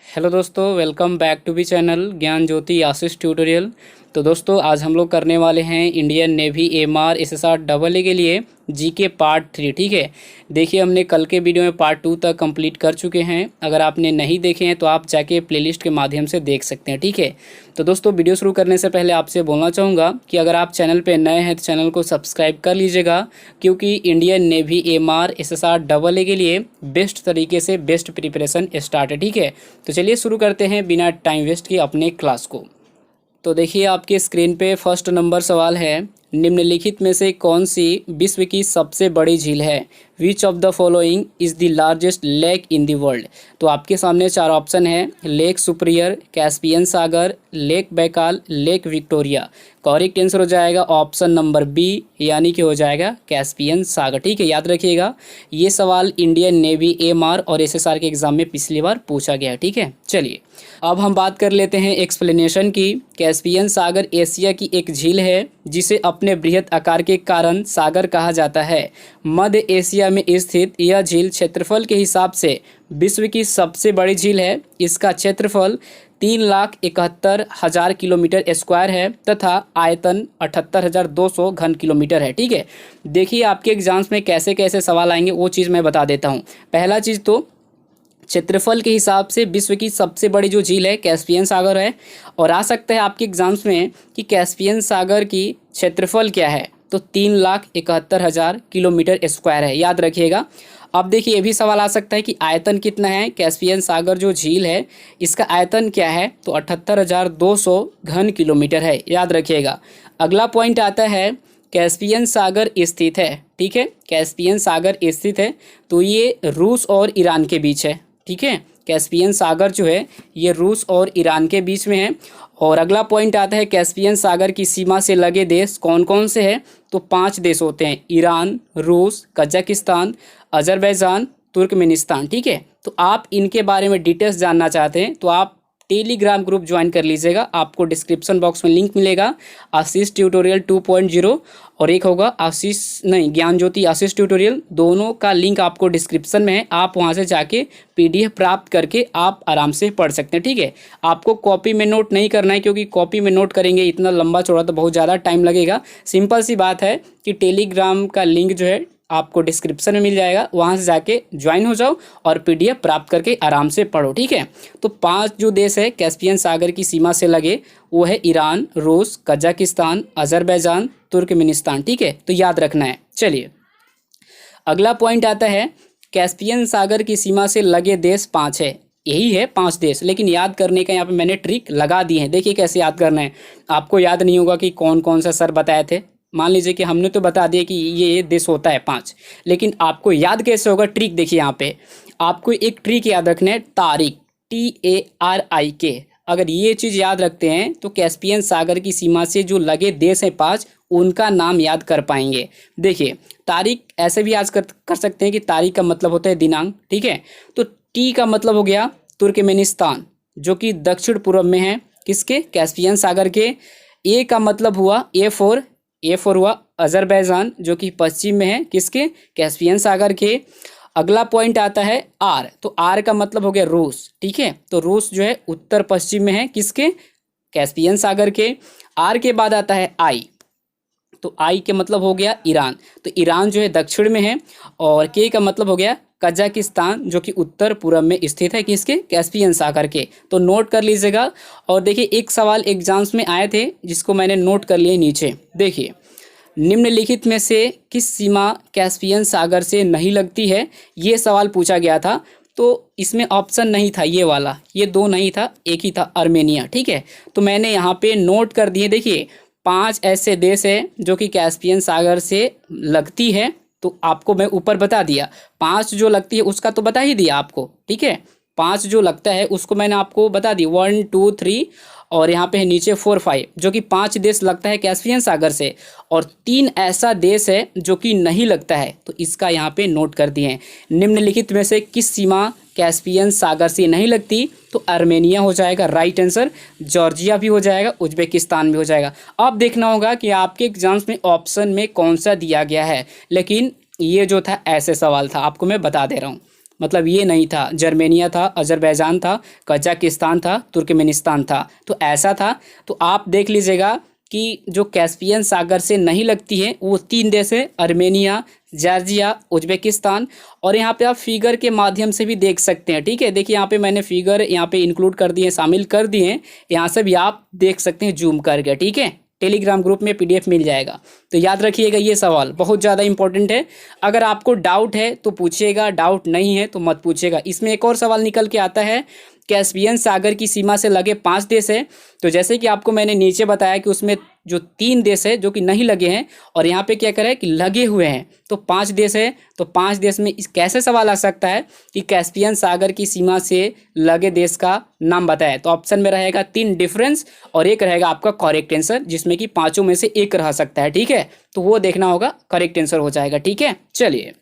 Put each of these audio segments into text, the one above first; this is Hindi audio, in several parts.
हेलो दोस्तों, वेलकम बैक टू बी चैनल ज्ञान ज्योति आशीष ट्यूटोरियल। तो दोस्तों आज हम लोग करने वाले हैं Indian navy MR SSR double A के लिए जीके पार्ट 3। ठीक है, देखिए हमने कल के वीडियो में पार्ट 2 तक कंप्लीट कर चुके हैं। अगर आपने नहीं देखे हैं तो आप जाके प्लेलिस्ट के माध्यम से देख सकते हैं। ठीक है, तो दोस्तों वीडियो शुरू करने से पहले आपसे बोलना चाहूँगा कि अगर आप चैनल पर नए हैं तो चैनल को सब्सक्राइब कर लीजिएगा, क्योंकि Indian navy MR SSR double A के लिए बेस्ट तरीके से बेस्ट प्रिपरेशन स्टार्ट है। ठीक है, तो चलिए शुरू करते हैं बिना टाइम वेस्ट किए अपने क्लास को। तो देखिए आपके स्क्रीन पे फर्स्ट नंबर सवाल है, निम्नलिखित में से कौन सी विश्व की सबसे बड़ी झील है? Which of the following is the largest lake in the world? तो आपके सामने चार ऑप्शन है, लेक सुपीरियर, कैस्पियन सागर, Lake Baikal, Lake Victoria. Correct answer हो जाएगा ऑप्शन नंबर बी, यानी कि हो जाएगा कैस्पियन सागर। ठीक है, याद रखिएगा ये सवाल इंडियन नेवी एमआर और एसएसआर के एग्जाम में पिछली बार पूछा गया है। ठीक है, चलिए अब हम बात कर लेते हैं एक्सप्लेनेशन की। कैस्पियन सागर एशिया की एक झील है जिसे अपने बृहद आकार के कारण सागर कहा जाता है। मध्य एशिया में स्थित यह झील क्षेत्रफल के हिसाब से विश्व की सबसे बड़ी झील है। इसका क्षेत्रफल 3,71,000 किलोमीटर स्क्वायर है तथा आयतन 78,200 घन किलोमीटर है। ठीक है, देखिए आपके एग्जाम्स में कैसे कैसे सवाल आएंगे वो चीज़ मैं बता देता हूँ। पहला चीज़ तो क्षेत्रफल के हिसाब से विश्व की सबसे बड़ी जो झील है कैस्पियन सागर है, और आ सकता है आपके एग्जाम्स में कि कैस्पियन सागर की क्षेत्रफल क्या है, तो 3,71,000 किलोमीटर स्क्वायर है, याद रखिएगा। अब देखिए ये भी सवाल आ सकता है कि आयतन कितना है, कैस्पियन सागर जो झील है इसका आयतन क्या है, तो 78,200 घन किलोमीटर है, याद रखिएगा। अगला पॉइंट आता है कैस्पियन सागर स्थित है। ठीक है, कैस्पियन सागर स्थित है तो ये रूस और ईरान के बीच है। ठीक है, कैस्पियन सागर जो है ये रूस और ईरान के बीच में है। और अगला पॉइंट आता है कैस्पियन सागर की सीमा से लगे देश कौन कौन से हैं, तो 5 देश होते हैं, ईरान, रूस, कजाकिस्तान, अजरबैजान, तुर्कमेनिस्तान। ठीक है, तो आप इनके बारे में डिटेल्स जानना चाहते हैं तो आप टेलीग्राम ग्रुप ज्वाइन कर लीजिएगा, आपको डिस्क्रिप्शन बॉक्स में लिंक मिलेगा। आशीष ट्यूटोरियल 2.0 और एक होगा ज्ञान ज्योति आशीष ट्यूटोरियल, दोनों का लिंक आपको डिस्क्रिप्शन में है। आप वहां से जाके पीडीएफ प्राप्त करके आप आराम से पढ़ सकते हैं। ठीक है, आपको कॉपी में नोट नहीं करना है, क्योंकि कॉपी में नोट करेंगे इतना लंबा चौड़ा तो बहुत ज़्यादा टाइम लगेगा। सिंपल सी बात है कि टेलीग्राम का लिंक जो है आपको डिस्क्रिप्शन में मिल जाएगा, वहां से जाके ज्वाइन हो जाओ और पीडीएफ प्राप्त करके आराम से पढ़ो। ठीक है, तो 5 जो देश है कैस्पियन सागर की सीमा से लगे वो है ईरान, रूस, कजाकिस्तान, अजरबैजान, तुर्कमेनिस्तान। ठीक है, तो याद रखना है। चलिए अगला पॉइंट आता है कैस्पियन सागर की सीमा से लगे देश 5 है, यही है 5 देश, लेकिन याद करने का यहाँ पे मैंने ट्रिक लगा दी है। देखिए कैसे याद करना है। आपको याद नहीं होगा कि कौन कौन सा सर बताए थे, मान लीजिए कि हमने तो बता दिया कि ये देश होता है 5, लेकिन आपको याद कैसे होगा, ट्रिक देखिए यहाँ पे आपको एक ट्रिक याद रखना है, तारिक, TARIK। अगर ये चीज़ याद रखते हैं तो कैस्पियन सागर की सीमा से जो लगे देश हैं 5 उनका नाम याद कर पाएंगे। देखिए तारीख ऐसे भी याद कर सकते हैं कि तारीख का मतलब होता है दिनांक। ठीक है, तो टी का मतलब हो गया तुर्कमेनिस्तान जो कि दक्षिण पूर्व में है, किसके, कैस्पियन सागर के। ए का मतलब हुआ ए फोर हुआ अजरबैजान जो कि पश्चिम में है, किसके, कैस्पियन सागर के। अगला पॉइंट आता है आर, तो आर का मतलब हो गया रूस। ठीक है, तो रूस जो है उत्तर पश्चिम में है, किसके, कैस्पियन सागर के। आर के बाद आता है आई, तो आई के मतलब हो गया ईरान, तो ईरान जो है दक्षिण में है। और के का मतलब हो गया कजाकिस्तान जो कि उत्तर पूर्व में स्थित है, किसके, कैस्पियन सागर के। तो नोट कर लीजिएगा। और देखिए एक सवाल एग्जाम्स में आए थे जिसको मैंने नोट कर लिए नीचे। देखिए निम्नलिखित में से किस सीमा कैस्पियन सागर से नहीं लगती है, ये सवाल पूछा गया था। तो इसमें ऑप्शन नहीं था ये वाला, ये 2 नहीं था, एक ही था, आर्मेनिया। ठीक है, तो मैंने यहाँ पे नोट कर दिए। देखिए 5 ऐसे देश है जो कि कैस्पियन सागर से लगती है, तो आपको मैं ऊपर बता दिया। 5 जो लगती है उसका तो बता ही दिया आपको। ठीक है, 5 जो लगता है उसको मैंने आपको बता दी, 1 2 3 और यहाँ पे है नीचे 4 5, जो कि 5 देश लगता है कैस्पियन सागर से, और 3 ऐसा देश है जो कि नहीं लगता है, तो इसका यहाँ पे नोट कर दिए हैं। निम्नलिखित में से किस सीमा कैस्पियन सागर से नहीं लगती, तो आर्मेनिया हो जाएगा राइट आंसर, जॉर्जिया भी हो जाएगा, उज्बेकिस्तान भी हो जाएगा। अब देखना होगा कि आपके एग्जाम्स में ऑप्शन में कौन सा दिया गया है, लेकिन ये जो था ऐसे सवाल था, आपको मैं बता दे रहा हूँ। मतलब ये नहीं था, जर्मेनिया था, अजरबैजान था, कजाकिस्तान था, तुर्कमेनिस्तान था, तो ऐसा था। तो आप देख लीजिएगा कि जो कैस्पियन सागर से नहीं लगती है वो 3 देश है, अर्मेनिया, जॉर्जिया, उज्बेकिस्तान। और यहाँ पे आप फिगर के माध्यम से भी देख सकते हैं, ठीक है। देखिए यहाँ पे मैंने फिगर यहाँ पे इंक्लूड कर दिए, शामिल कर दिए हैं, यहाँ से भी आप देख सकते हैं जूम करके, ठीक है। टेलीग्राम ग्रुप में पीडीएफ मिल जाएगा। तो याद रखिएगा ये सवाल बहुत ज़्यादा इंपॉर्टेंट है। अगर आपको डाउट है तो पूछिएगा, डाउट नहीं है तो मत पूछिएगा। इसमें एक और सवाल निकल के आता है, कैस्पियन सागर की सीमा से लगे 5 देश है। तो जैसे कि आपको मैंने नीचे बताया कि उसमें जो 3 देश है जो कि नहीं लगे हैं, और यहाँ पे क्या करें कि लगे हुए हैं, तो 5 देश है। तो 5 देश में इस कैसे सवाल आ सकता है कि कैस्पियन सागर की सीमा से लगे देश का नाम बताए। तो ऑप्शन में रहेगा 3 डिफरेंस और एक रहेगा आपका करेक्ट आंसर, जिसमें कि पाँचों में से एक रह सकता है, ठीक है। तो वो देखना होगा, करेक्ट आंसर हो जाएगा, ठीक है। चलिए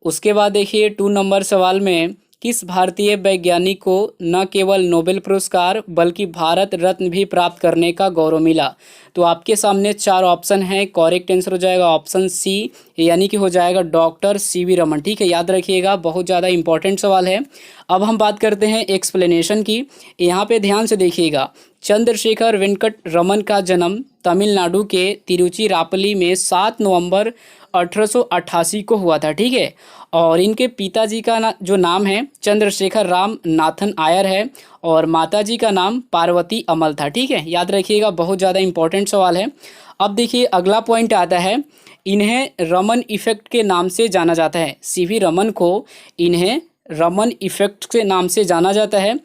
उसके बाद देखिए 2 नंबर सवाल में, किस भारतीय वैज्ञानिक को न केवल नोबेल पुरस्कार बल्कि भारत रत्न भी प्राप्त करने का गौरव मिला। तो आपके सामने 4 ऑप्शन हैं, करेक्ट आंसर हो जाएगा ऑप्शन सी, यानी कि हो जाएगा डॉक्टर सीवी रमन, ठीक है। याद रखिएगा, बहुत ज़्यादा इंपॉर्टेंट सवाल है। अब हम बात करते हैं एक्सप्लेनेशन की। यहाँ पे ध्यान से देखिएगा, चंद्रशेखर वेंकट रमन का जन्म तमिलनाडु के तिरुचिरापल्ली में 7 नवंबर 1888 को हुआ था, ठीक है। और इनके पिताजी का जो नाम है चंद्रशेखर राम नाथन आयर है, और माताजी का नाम पार्वती अमल था, ठीक है। याद रखिएगा, बहुत ज़्यादा इंपॉर्टेंट सवाल है। अब देखिए अगला पॉइंट आता है, इन्हें रमन इफ़ेक्ट के नाम से जाना जाता है। सीवी रमन को इन्हें रमन इफ़ेक्ट के नाम से जाना जाता है,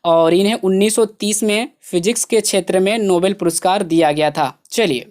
और इन्हें 1930 में फिजिक्स के क्षेत्र में नोबेल पुरस्कार दिया गया था। चलिए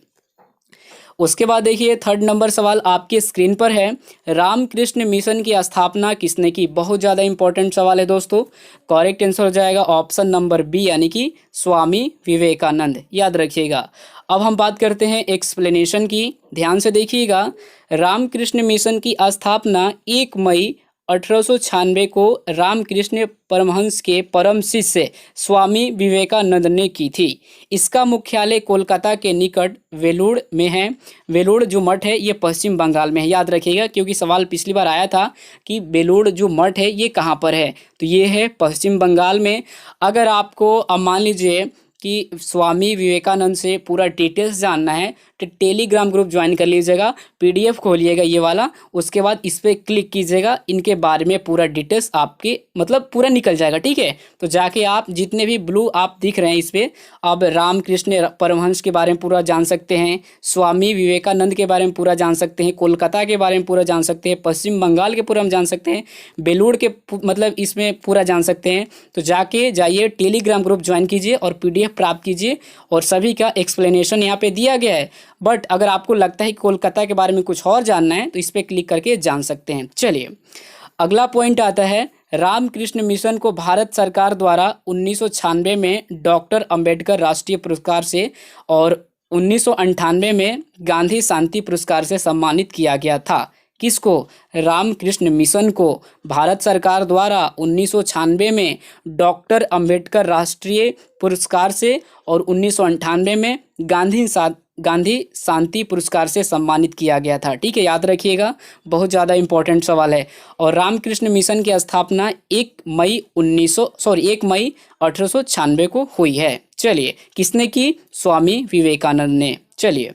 उसके बाद देखिए 3rd नंबर सवाल आपके स्क्रीन पर है, रामकृष्ण मिशन की स्थापना किसने की। बहुत ज़्यादा इंपॉर्टेंट सवाल है दोस्तों। करेक्ट आंसर हो जाएगा ऑप्शन नंबर बी, यानी कि स्वामी विवेकानंद। याद रखिएगा। अब हम बात करते हैं एक्सप्लेनेशन की, ध्यान से देखिएगा। रामकृष्ण मिशन की स्थापना 1 मई 1896 को रामकृष्ण परमहंस के परम शिष्य स्वामी विवेकानंद ने की थी। इसका मुख्यालय कोलकाता के निकट वेलूर में है। वेलूर जो मठ है ये पश्चिम बंगाल में है। याद रखिएगा, क्योंकि सवाल पिछली बार आया था कि वेलूर जो मठ है ये कहाँ पर है, तो ये है पश्चिम बंगाल में। अगर आपको अब मान लीजिए कि स्वामी विवेकानंद से पूरा डिटेल्स जानना है तो टेलीग्राम ग्रुप ज्वाइन कर लीजिएगा, पीडीएफ खोलिएगा ये वाला, उसके बाद इस पर क्लिक कीजिएगा, इनके बारे में पूरा डिटेल्स आपके मतलब पूरा निकल जाएगा, ठीक है। तो जाके आप जितने भी ब्लू आप दिख रहे हैं इस पर, अब रामकृष्ण परमहंस के बारे में पूरा जान सकते हैं, स्वामी विवेकानंद के बारे में पूरा जान सकते हैं, कोलकाता के बारे में पूरा जान सकते हैं, पश्चिम बंगाल के पूरा हम जान सकते हैं, बेलूर के मतलब इसमें पूरा जान सकते हैं। तो जाके जाइए टेलीग्राम ग्रुप ज्वाइन कीजिए और पीडीएफ प्राप्त कीजिए, और सभी का एक्सप्लेनेशन यहाँ पे दिया गया है। बट अगर आपको लगता है कि कोलकाता के बारे में कुछ और जानना है तो इस पर क्लिक करके जान सकते हैं। चलिए अगला पॉइंट आता है, रामकृष्ण मिशन को भारत सरकार द्वारा 1996 में डॉक्टर अंबेडकर राष्ट्रीय पुरस्कार से और 1998 में गांधी शांति पुरस्कार से सम्मानित किया गया था। किसको? रामकृष्ण मिशन को भारत सरकार द्वारा 1996 में डॉक्टर अंबेडकर राष्ट्रीय पुरस्कार से और 1998 में गांधी शांति पुरस्कार से सम्मानित किया गया था, ठीक है। याद रखिएगा, बहुत ज़्यादा इंपॉर्टेंट सवाल है। और रामकृष्ण मिशन की स्थापना 1 मई 1896 को हुई है। चलिए किसने की? स्वामी विवेकानंद ने। चलिए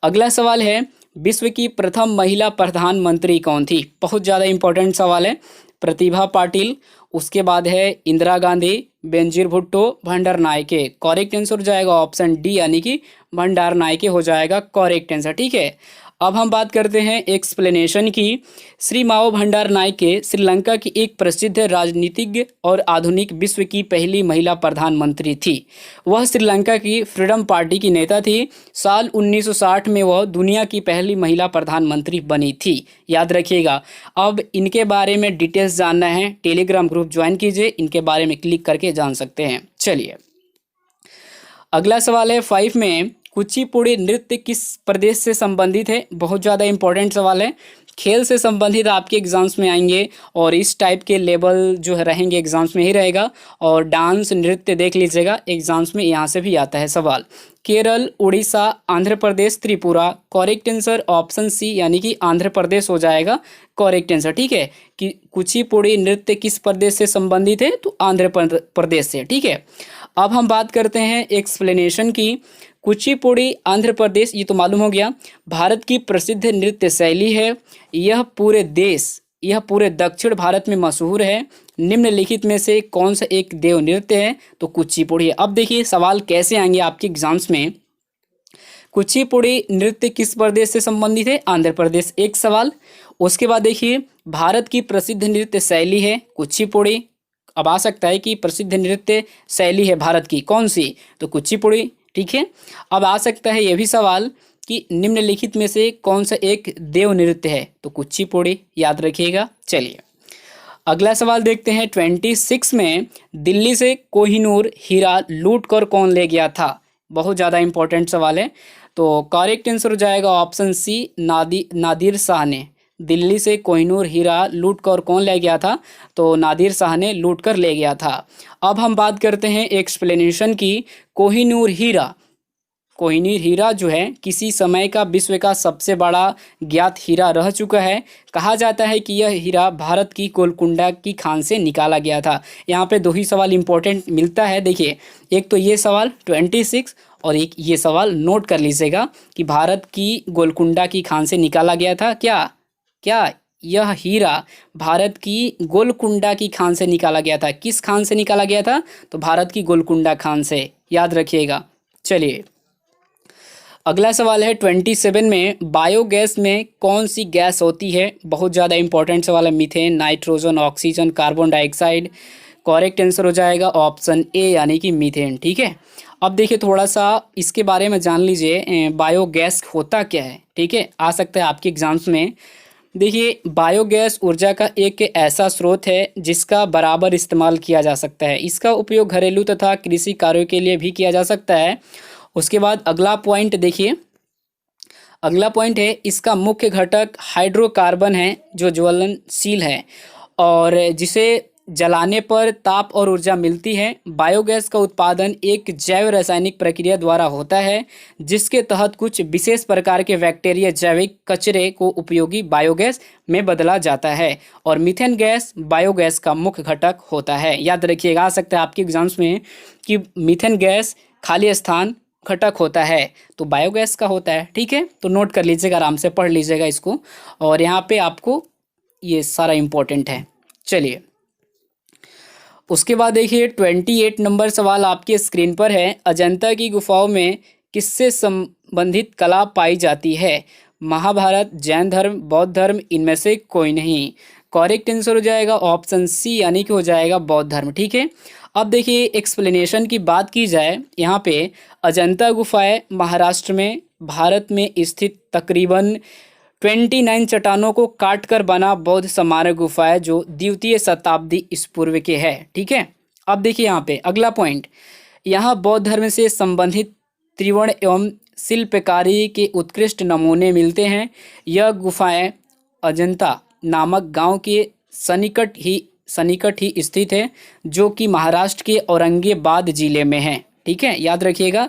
अगला सवाल है, विश्व की प्रथम महिला प्रधानमंत्री कौन थी? बहुत ज़्यादा इंपॉर्टेंट सवाल है। प्रतिभा पाटिल, उसके बाद है इंदिरा गांधी, बेनजीर भुट्टो, भंडार नायके। करेक्ट आंसर हो जाएगा ऑप्शन डी, यानी कि भंडार नायके हो जाएगा करेक्ट आंसर, ठीक है। अब हम बात करते हैं एक्सप्लेनेशन की। श्री माओ भंडार नायके श्रीलंका की एक प्रसिद्ध राजनीतिज्ञ और आधुनिक विश्व की पहली महिला प्रधानमंत्री थी। वह श्रीलंका की फ्रीडम पार्टी की नेता थी। साल 1960 में वह दुनिया की पहली महिला प्रधानमंत्री बनी थी। याद रखिएगा। अब इनके बारे में डिटेल्स जानना है, टेलीग्राम ग्रुप ज्वाइन कीजिए, इनके बारे में क्लिक करके जान सकते हैं। चलिए अगला सवाल है 5 में, कुचिपुड़ी नृत्य किस प्रदेश से संबंधित है? बहुत ज़्यादा इंपॉर्टेंट सवाल है। खेल से संबंधित आपके एग्जाम्स में आएंगे और इस टाइप के लेवल जो है रहेंगे एग्जाम्स में ही रहेगा। और डांस नृत्य देख लीजिएगा, एग्जाम्स में यहाँ से भी आता है सवाल। Kerala, Orissa, Andhra Pradesh, Tripura. Correct answer option C यानी कि आंध्र प्रदेश हो जाएगा करेक्ट आंसर। ठीक है, कि कुचिपुड़ी नृत्य किस प्रदेश से संबंधित है, तो आंध्र प्रदेश से। ठीक है, अब हम बात करते हैं एक्सप्लेनेशन की। कुचिपुड़ी आंध्र प्रदेश, ये तो मालूम हो गया, भारत की प्रसिद्ध नृत्य शैली है। यह पूरे दक्षिण भारत में मशहूर है। निम्नलिखित में से कौन सा एक देव नृत्य है, तो कुचिपुड़ी है। अब देखिए सवाल कैसे आएंगे आपके एग्जाम्स में। कुचिपुड़ी नृत्य किस प्रदेश से संबंधित है, आंध्र प्रदेश, एक सवाल। उसके बाद देखिए भारत की प्रसिद्ध नृत्य शैली है कुचिपुड़ी। अब आ सकता है कि प्रसिद्ध नृत्य शैली है भारत की कौन सी, तो कुचिपुड़ी। ठीक है, अब आ सकता है यह भी सवाल कि निम्नलिखित में से कौन सा एक देव नृत्य है, तो कुचिपुड़ी, याद रखिएगा। चलिए अगला सवाल देखते हैं। 26 में दिल्ली से कोहिनूर हीरा लूट कर कौन ले गया था, बहुत ज़्यादा इंपॉर्टेंट सवाल है। तो करेक्ट आंसर हो जाएगा ऑप्शन सी नादिर शाह ने। दिल्ली से कोहिनूर हीरा लूट कर कौन ले गया था, तो नादिर शाह ने लूट कर ले गया था। अब हम बात करते हैं एक्सप्लेनेशन की। कोहिनूर हीरा जो है किसी समय का विश्व का सबसे बड़ा ज्ञात हीरा रह चुका है। कहा जाता है कि यह हीरा भारत की गोलकुंडा की खान से निकाला गया था। यहाँ पे दो ही सवाल इंपॉर्टेंट मिलता है। देखिए एक तो ये सवाल 26 और एक ये सवाल नोट कर लीजिएगा कि भारत की गोलकुंडा की खान से निकाला गया था। क्या यह हीरा भारत की गोलकुंडा की खान से निकाला गया था। किस खान से निकाला गया था, तो भारत की गोलकुंडा खान से, याद रखिएगा। चलिए अगला सवाल है 27 में बायोगैस में कौन सी गैस होती है, बहुत ज़्यादा इंपॉर्टेंट सवाल है। Methane, nitrogen, oxygen, carbon dioxide. Correct answer हो जाएगा ऑप्शन ए यानी कि मीथेन। ठीक है, अब देखिए थोड़ा सा इसके बारे में जान लीजिए, बायोगैस होता क्या है। ठीक है, आ सकता है आपके एग्जाम्स में। देखिए बायोगैस ऊर्जा का एक ऐसा स्रोत है जिसका बराबर इस्तेमाल किया जा सकता है। इसका उपयोग घरेलू तथा कृषि कार्यों के लिए भी किया जा सकता है। उसके बाद अगला पॉइंट देखिए, अगला पॉइंट है इसका मुख्य घटक हाइड्रोकार्बन है जो ज्वलनशील है और जिसे जलाने पर ताप और ऊर्जा मिलती है। बायोगैस का उत्पादन एक जैव रासायनिक प्रक्रिया द्वारा होता है जिसके तहत कुछ विशेष प्रकार के बैक्टीरिया जैविक कचरे को उपयोगी बायोगैस में बदला जाता है और मीथेन गैस बायोगैस का मुख्य घटक होता है। याद रखिएगा, आ सकता है आपके एग्जाम्स में कि मीथेन गैस खाली स्थान घटक होता है तो बायोगैस का होता है। ठीक है, तो नोट कर लीजिएगा, आराम से पढ़ लीजिएगा इसको और यहाँ पे आपको ये सारा इम्पोर्टेंट है। चलिए उसके बाद देखिए 28 नंबर सवाल आपके स्क्रीन पर है। अजंता की गुफाओं में किससे संबंधित कला पाई जाती है, महाभारत, जैन धर्म, बौद्ध धर्म, इनमें से कोई नहीं। करेक्ट आंसर हो जाएगा ऑप्शन सी यानी कि हो जाएगा बौद्ध धर्म। ठीक है, अब देखिए एक्सप्लेनेशन की बात की जाए, यहाँ पे अजंता गुफाएं महाराष्ट्र में भारत में स्थित तकरीबन 29 चट्टानों को काटकर बना बौद्ध स्मारक गुफा है जो द्वितीय शताब्दी ईसा पूर्व के है। ठीक है, अब देखिए यहाँ पे अगला पॉइंट, यहाँ बौद्ध धर्म से संबंधित त्रिवर्ण एवं शिल्पकारी के उत्कृष्ट नमूने मिलते हैं। यह गुफाएं अजंता नामक गांव के सन्निकट ही स्थित है जो कि महाराष्ट्र के औरंगाबाद जिले में है। ठीक है, याद रखिएगा।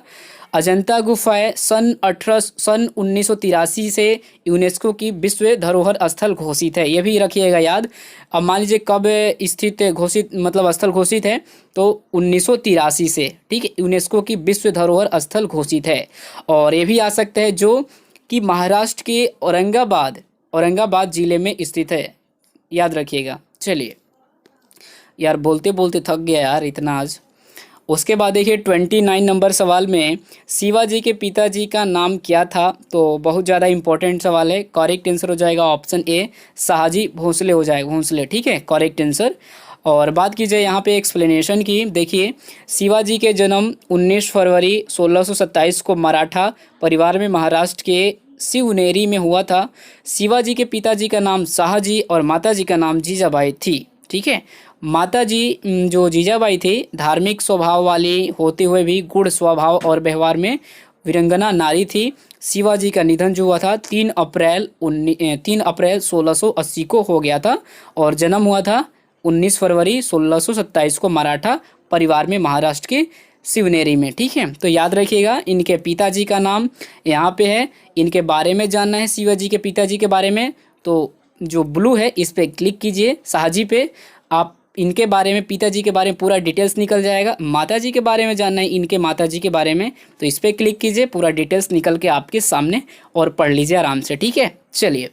अजंता गुफाएं सन 1983 से यूनेस्को की विश्व धरोहर स्थल घोषित है, ये भी रखिएगा याद। अब मान लीजिए कब स्थित घोषित मतलब स्थल घोषित है, तो 1983 से। ठीक है, यूनेस्को की विश्व धरोहर स्थल घोषित है और ये भी आ सकता है जो कि महाराष्ट्र के औरंगाबाद जिले में स्थित है, याद रखिएगा। चलिए यार बोलते बोलते थक गया यार इतना आज। उसके बाद देखिए 29 नंबर सवाल में शिवाजी के पिताजी का नाम क्या था, तो बहुत ज़्यादा इंपॉर्टेंट सवाल है। करेक्ट आंसर हो जाएगा ऑप्शन ए शाहजी भोसले हो जाएगा, भोसले। ठीक है, करेक्ट आंसर। और बात की जाए यहाँ पे एक्सप्लेनेशन की, देखिए शिवाजी के जन्म 19 फरवरी 1627 को मराठा परिवार में महाराष्ट्र के शिवनेरी में हुआ था। शिवाजी के पिताजी का नाम शाहजी और माताजी का नाम जीजाबाई थी। ठीक है, माताजी जो जीजाबाई थी धार्मिक स्वभाव वाली होते हुए भी गुण स्वभाव और व्यवहार में वीरंगना नारी थी। शिवाजी का निधन जो हुआ था 3 अप्रैल 1680 को हो गया था और जन्म हुआ था 19 फरवरी 1627 को मराठा परिवार में महाराष्ट्र के शिवनेरी में, ठीक है। तो याद रखिएगा, इनके पिताजी का नाम यहाँ पे है, इनके बारे में जानना है शिवाजी के पिताजी के बारे में, तो जो ब्लू है इस पर क्लिक कीजिए, शाहजी पे। आप इनके बारे में, पिताजी के बारे में पूरा डिटेल्स निकल जाएगा। माताजी के बारे में जानना है, इनके माताजी के बारे में, तो इस पर क्लिक कीजिए, पूरा डिटेल्स निकल के आपके सामने, और पढ़ लीजिए आराम से, ठीक है। चलिए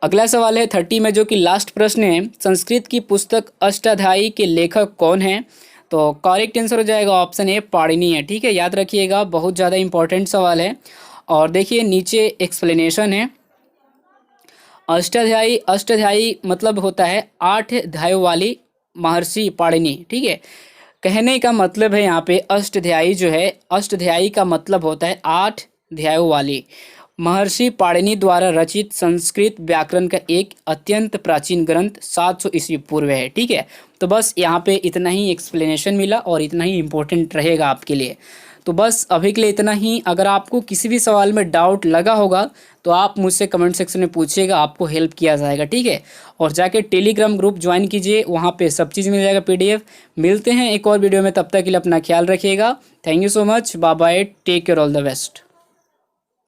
अगला सवाल है 30 में, जो कि लास्ट प्रश्न है। संस्कृत की पुस्तक अष्टाध्यायी के लेखक कौन है? तो करेक्ट आंसर हो जाएगा ऑप्शन ए, पाणिनि है, ठीक है। याद रखिएगा, बहुत ज़्यादा इंपॉर्टेंट सवाल है। और देखिए नीचे एक्सप्लेनेशन है। अष्टाध्यायी, अष्टाध्यायी मतलब होता है 8 अध्यायों वाली महर्षि पाणिनि, ठीक है। कहने का मतलब है यहाँ पे अष्टाध्यायी जो है, अष्टाध्यायी का मतलब होता है 8 अध्यायों वाली। महर्षि पाणिनि द्वारा रचित संस्कृत व्याकरण का एक अत्यंत प्राचीन ग्रंथ 700 ईस्वी पूर्व है, ठीक है। तो बस यहाँ पे इतना ही एक्सप्लेनेशन मिला और इतना ही इम्पोर्टेंट रहेगा आपके लिए। तो बस अभी के लिए इतना ही। अगर आपको किसी भी सवाल में डाउट लगा होगा तो आप मुझसे कमेंट सेक्शन में पूछिएगा, आपको हेल्प किया जाएगा, ठीक है। और जाके टेलीग्राम ग्रुप ज्वाइन कीजिए, वहाँ पे सब चीज़ मिल जाएगा, PDF। मिलते हैं एक और वीडियो में, तब तक के लिए अपना ख्याल रखिएगा। Thank you so much, bye bye, take care, all the best.